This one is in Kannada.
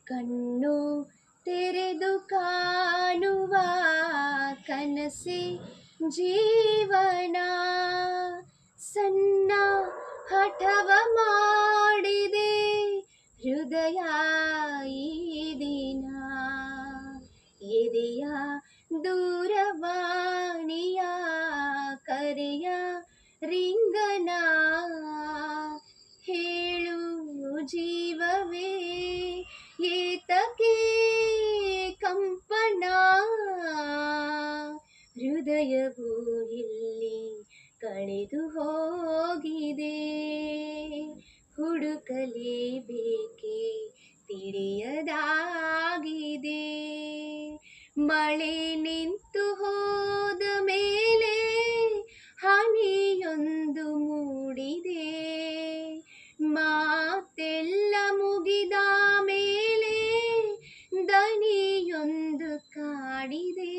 ಕಣ್ಣು ತೆರೆದು ಕಾಣುವ ಕನಸೆ ಜೀವನ. ಸಣ್ಣ ಹಠವ ಮಾಡಿದೆ ಹೃದಯ ಈ ದಿನ. ಎದೆಯ ದೂರವಾಣಿಯ ಕರೆಯ ರಿಂಗನ. ಹೇಳು ಜೀವವೇ ಏತಕ್ಕೆ ಕಂಪನ. ಹೃದಯವು ಇಲ್ಲಿ ಕಳೆದು ಹೋಗಿದೆ. ಹುಡುಕಲೇಬೇಕೆ ತಿಳಿಯದಾಗಿದೆ. ಮಳೆ ನಿಂತು ಹೋದ ಮೇಲೆ ಹನಿಯೊಂದು ಮೂಡಿದೆ. ಮಾತೆಲ್ಲ ಮುಗಿದ ಮೇಲೆ ದನಿಯೊಂದು ಕಾಡಿದೆ.